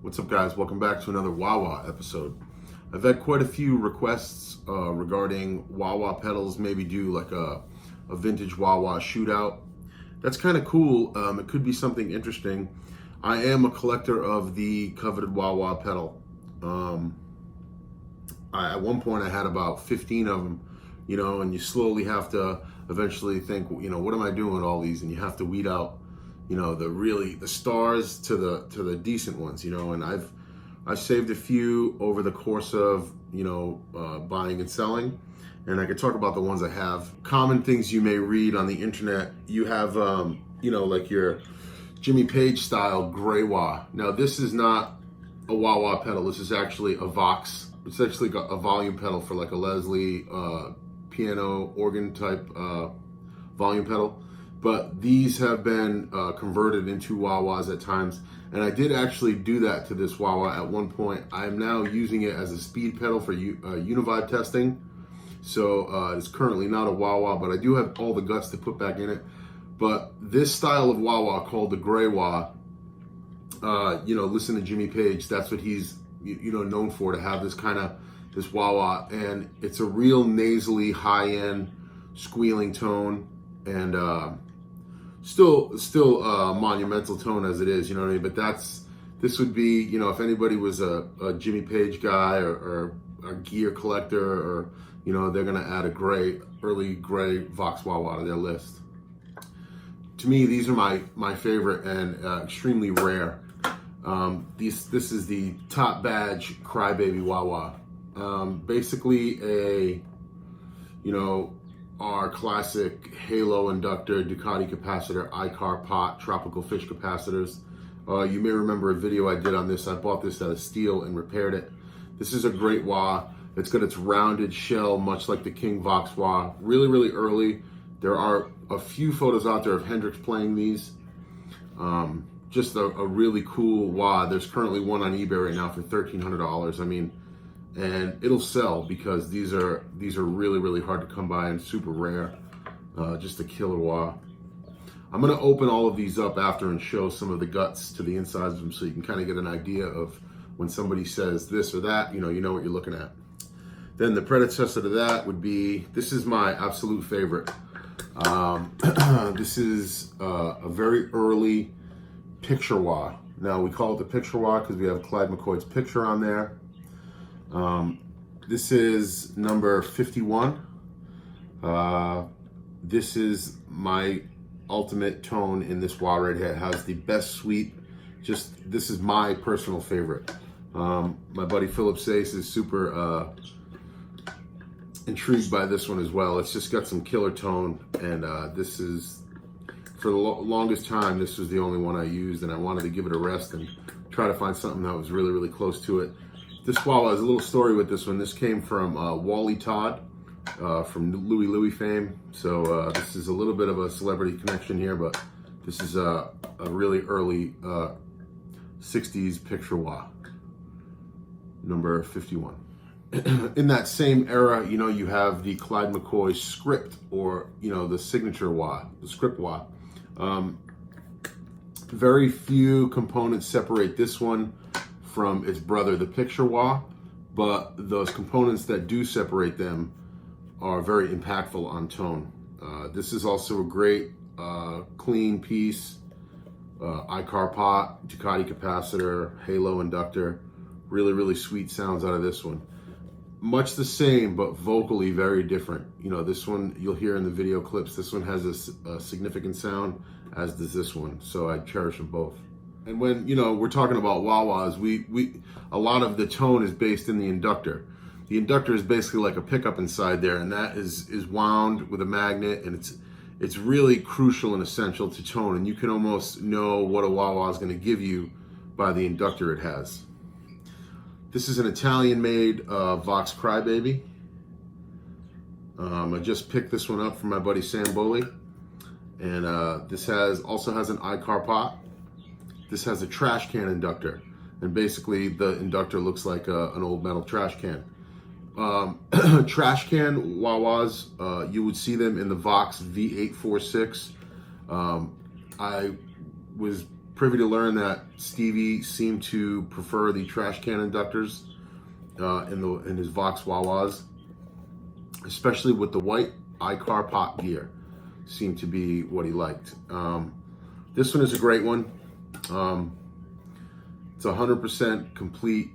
What's up, guys? Welcome back to another wah-wah episode. I've had quite a few requests regarding wah-wah pedals, maybe do like a vintage wah-wah shootout. That's kind of cool. It could be something interesting. I am a collector of the coveted wah-wah pedal. At one point I had about 15 of them, and you slowly have to eventually think, what am I doing with all these? And you have to weed out the stars to the decent ones, and I've saved a few over the course of buying and selling, and I could talk about the ones I have. Common things you may read on the internet, you have like your Jimmy Page style gray wah. Now this is not a wah-wah pedal, this is actually a Vox. It's actually got a volume pedal for like a Leslie piano organ type volume pedal. But these have been converted into wah-wahs at times. And I did actually do that to this wah-wah at one point. I am now using it as a speed pedal for univibe testing. So it's currently not a wah-wah, but I do have all the guts to put back in it. But this style of wah-wah called the gray wah, listen to Jimmy Page, that's what he's known for, to have this wah-wah. And it's a real nasally, high-end, squealing tone. And still monumental tone as it is, you know what I mean? But this would be, if anybody was a Jimmy Page guy or a gear collector, or they're gonna add a early gray Vox wah-wah to their list. To me, these are my favorite and extremely rare. This is the top badge crybaby wah-wah. Basically our classic Halo inductor, Ducati capacitor, iCar pot, tropical fish capacitors. You may remember a video I did on this. I bought this at a Steel and repaired it. This is a great wah. It's got its rounded shell, much like the King Vox wah. Really, really early. There are a few photos out there of Hendrix playing these. Just a really cool wah. There's currently one on eBay right now for $1,300. And it'll sell because these are really, really hard to come by and super rare. Just a killer wah. I'm gonna open all of these up after and show some of the guts to the insides of them, so you can kind of get an idea of when somebody says this or that, you know what you're looking at. Then the predecessor to that would be, this is my absolute favorite. This is a very early picture wah. Now we call it the picture wah because we have Clyde McCoy's picture on there. This is number 51. This is my ultimate tone in this wah right here. It has the best sweep. This is my personal favorite. My buddy Philip Sace is super intrigued by this one as well. It's just got some killer tone, and this is, for the longest time, this was the only one I used, and I wanted to give it a rest and try to find something that was really, really close to it. This wah-wah is a little story with this one. This came from Wally Todd from Louie fame. So this is a little bit of a celebrity connection here, but this is a really early 60s picture wah, number 51. In that same era, you have the Clyde McCoy script, or the signature wah, the script wah. Very few components separate this one from its brother, the picture wah, but those components that do separate them are very impactful on tone. This is also a great clean piece, iCar pot, Ducati capacitor, Halo inductor. Really, really sweet sounds out of this one. Much the same, but vocally very different. This one you'll hear in the video clips. This one has a significant sound, as does this one. So I cherish them both. And when we're talking about wah-wahs, a lot of the tone is based in the inductor. The inductor is basically like a pickup inside there, and that is wound with a magnet, and it's really crucial and essential to tone. And you can almost know what a wah-wah is going to give you by the inductor it has. This is an Italian-made Vox Crybaby. I just picked this one up from my buddy Sam Boley, and this also has an iCar pot. This has a trash can inductor, and basically the inductor looks like an old metal trash can. Trash can wah-wahs, you would see them in the Vox V846. I was privy to learn that Stevie seemed to prefer the Trashcan inductors in his Vox wah-wahs, especially with the white iCar pot gear. Seemed to be what he liked. This one is a great one. It's 100% complete,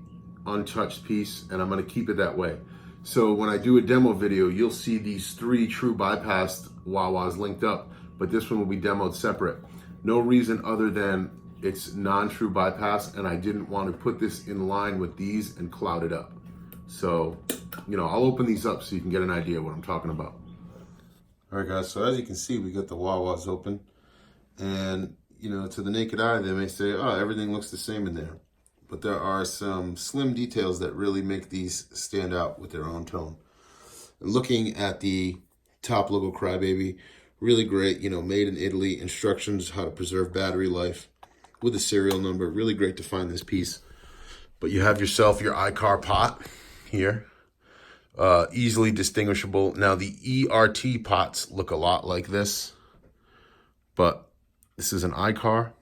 untouched piece, and I'm gonna keep it that way. So when I do a demo video, you'll see these 3 true bypassed wah-wahs linked up, but this one will be demoed separate. No reason other than it's non-true bypass, and I didn't want to put this in line with these and cloud it up. So, you know, I'll open these up so you can get an idea of what I'm talking about. All right, guys, so as you can see, we got the wah-wahs open, and, you know, to the naked eye, they may say, oh, everything looks the same in there. But there are some slim details that really make these stand out with their own tone. And looking at the top logo Crybaby, really great, you know, made in Italy, instructions how to preserve battery life with a serial number. Really great to find this piece. But you have yourself your iCar pot here, easily distinguishable. Now the ERT pots look a lot like this, but this is an iCar.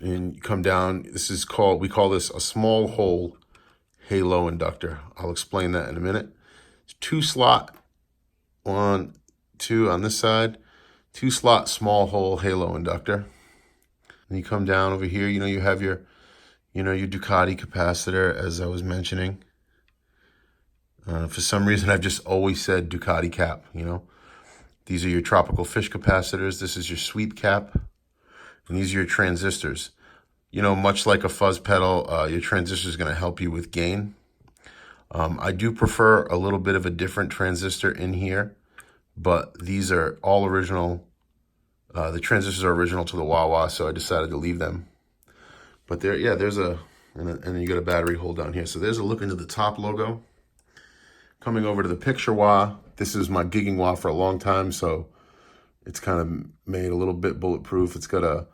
And you come down, this is called, we call this a small hole halo inductor. I'll explain that in a minute. It's 2 slot, 1, 2 on this side, 2 slot small hole halo inductor. And you come down over here, you know, you have your, you know, your Ducati capacitor, as I was mentioning. For some reason, I've just always said Ducati cap, you know. These are your tropical fish capacitors. This is your sweep cap. And these are your transistors. You know, much like a fuzz pedal, your transistor is going to help you with gain. I do prefer a little bit of a different transistor in here, but these are all original. The transistors are original to the wah-wah, so I decided to leave them. But there, yeah, there's and then you got a battery hole down here. So there's a look into the top logo. Coming over to the picture wah, this is my gigging wah for a long time, so it's kind of made a little bit bulletproof. It's got a,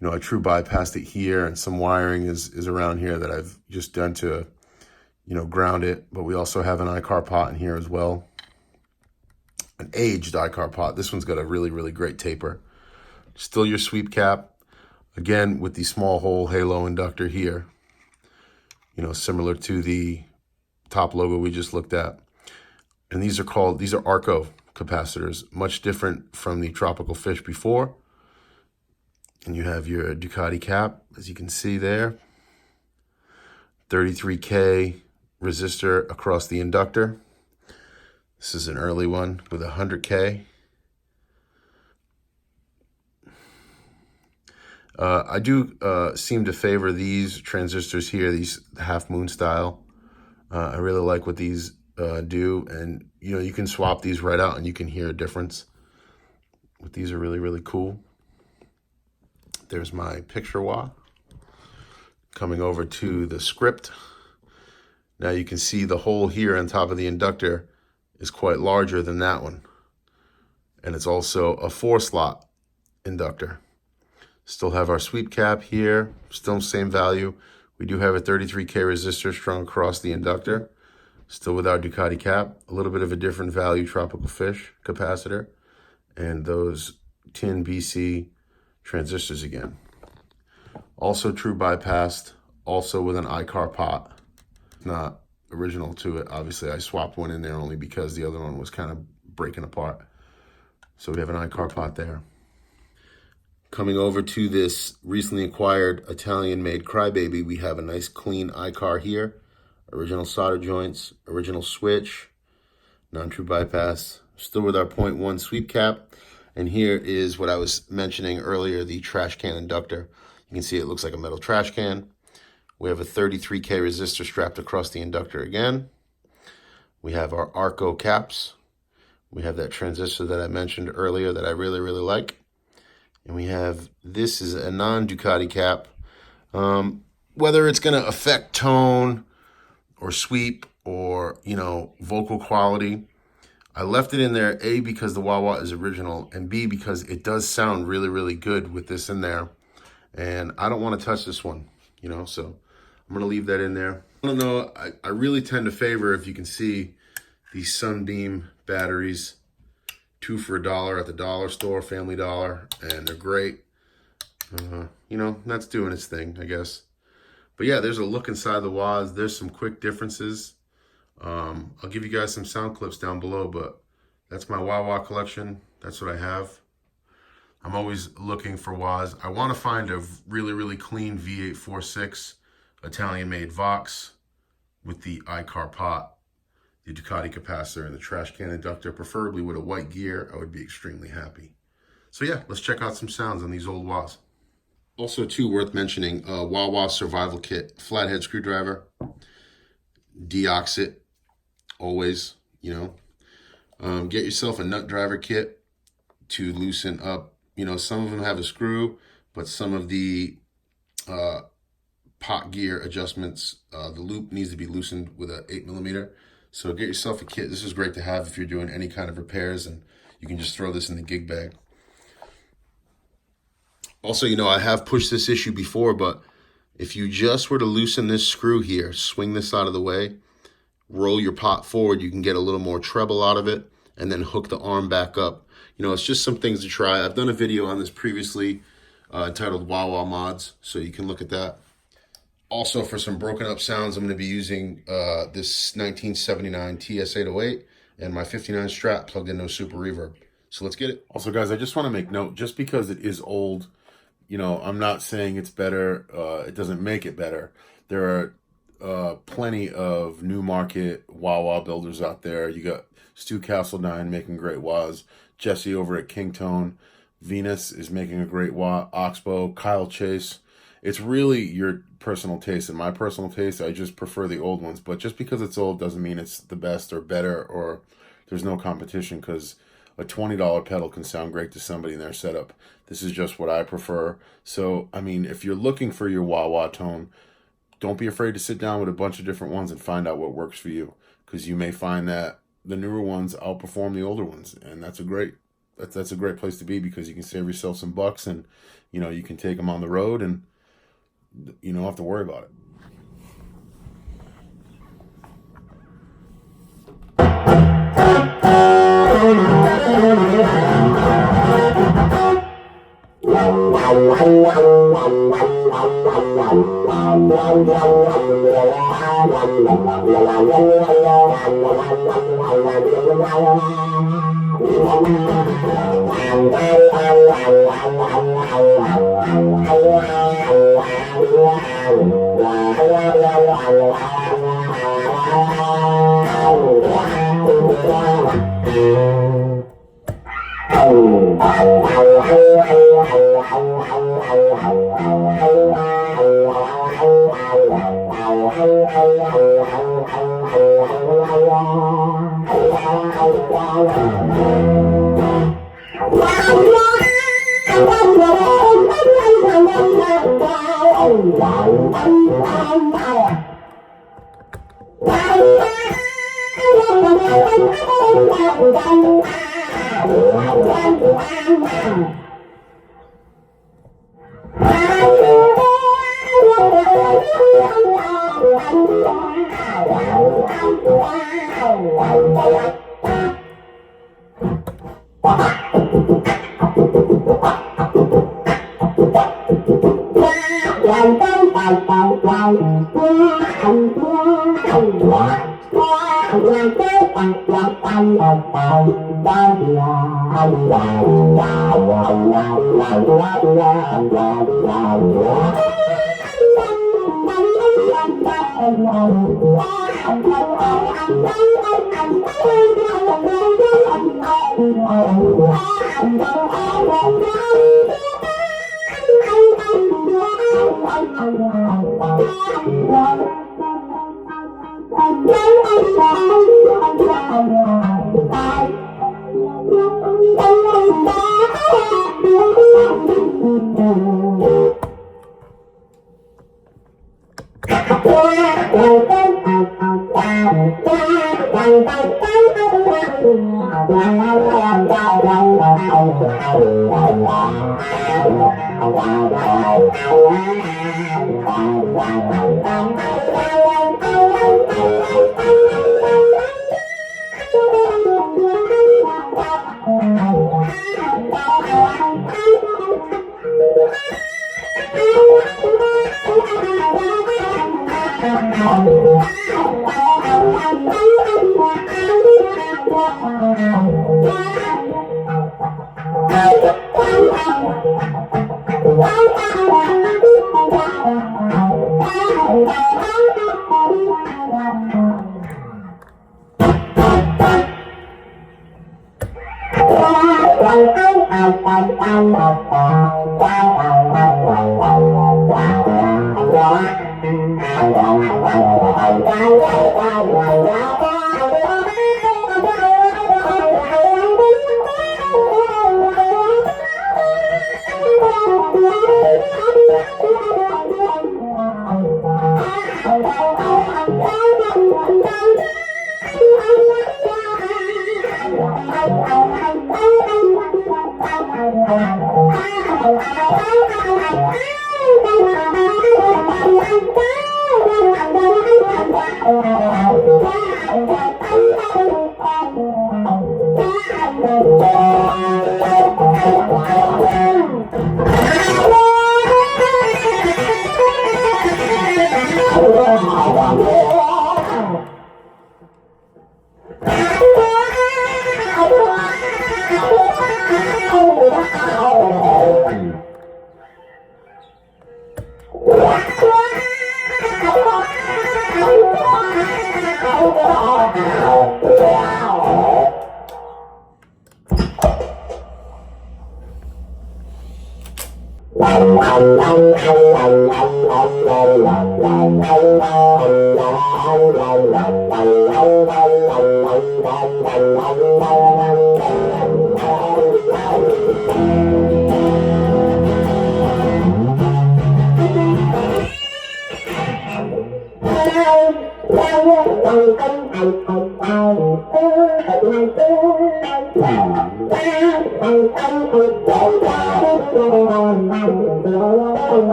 you know, a true bypass it here, and some wiring is around here that I've just done to, you know, ground it. But we also have an iCar pot in here as well. An aged iCar pot. This one's got a really, really great taper. Still your sweep cap. Again, with the small hole halo inductor here. You know, similar to the top logo we just looked at. And these are Arco capacitors, much different from the tropical fish before. And you have your Ducati cap, as you can see there. 33K resistor across the inductor. This is an early one with 100K. I do seem to favor these transistors here, these half moon style. I really like what these do, and you know, you can swap these right out and you can hear a difference. But these are really, really cool. There's my picture wah. Coming over to the script. Now you can see the hole here on top of the inductor is quite larger than that one. And it's also a 4-slot inductor. Still have our sweep cap here, still same value. We do have a 33K resistor strung across the inductor, still with our Ducati cap. A little bit of a different value tropical fish capacitor, and those tin BC transistors again. Also true bypassed, also with an iCar pot. Not original to it. Obviously, I swapped one in there only because the other one was kind of breaking apart. So we have an iCar pot there. Coming over to this recently acquired Italian-made Crybaby, we have a nice clean iCar here. Original solder joints, original switch, non-true bypass. Still with our 0.1 sweep cap. And here is what I was mentioning earlier, the trash can inductor. You can see it looks like a metal trash can. We have a 33K resistor strapped across the inductor again. We have our Arco caps. We have that transistor that I mentioned earlier that I really, really like. And we have, this is a non-Ducati cap. Whether it's going to affect tone or sweep or, you know, vocal quality, I left it in there, A, because the wah-wah is original, and B, because it does sound really, really good with this in there. And I don't want to touch this one, you know, so I'm going to leave that in there. I don't know, I really tend to favor, if you can see, these Sunbeam batteries. 2 for $1 at the dollar store, Family Dollar, and they're great. You know, that's doing its thing, I guess. But yeah, there's a look inside the wahs. There's some quick differences. I'll give you guys some sound clips down below, but that's my wah collection. That's what I have. I'm always looking for wahs. I want to find a really, really clean V846 Italian-made Vox with the iCar pot, the Ducati capacitor, and the Trashcan inductor, preferably with a white gear. I would be extremely happy. So yeah, let's check out some sounds on these old wahs. Also, too, worth mentioning, wah survival kit, flathead screwdriver, deoxit, always, you know. Get yourself a nut driver kit to loosen up. You know, some of them have a screw, but some of the pot gear adjustments, the loop needs to be loosened with an 8mm. So get yourself a kit. This is great to have if you're doing any kind of repairs, and you can just throw this in the gig bag. Also, you know, I have pushed this issue before, but if you just were to loosen this screw here, swing this out of the way, roll your pot forward, you can get a little more treble out of it, and then hook the arm back up. You know, it's just some things to try. I've done a video on this previously entitled Wah Mods, so you can look at that. Also, for some broken up sounds, I'm going to be using this 1979 TS-808 and my 59 Strat plugged in no super reverb. So let's get it. Also, guys, I just want to make note, just because it is old, you know, I'm not saying it's better. It doesn't make it better. There are plenty of new market wah builders out there. You got Stu Castledine making great wahs. Jesse over at Kingtone. Venus is making a great wah. Oxbow, Kyle Chase. It's really your personal taste. And my personal taste, I just prefer the old ones. But just because it's old doesn't mean it's the best or better or there's no competition, because a $20 pedal can sound great to somebody in their setup. This is just what I prefer. So, I mean, if you're looking for your wah tone, don't be afraid to sit down with a bunch of different ones and find out what works for you, because you may find that the newer ones outperform the older ones, and that's a great place to be, because you can save yourself some bucks, and you know, you can take them on the road and you don't have to worry about it.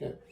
Okay.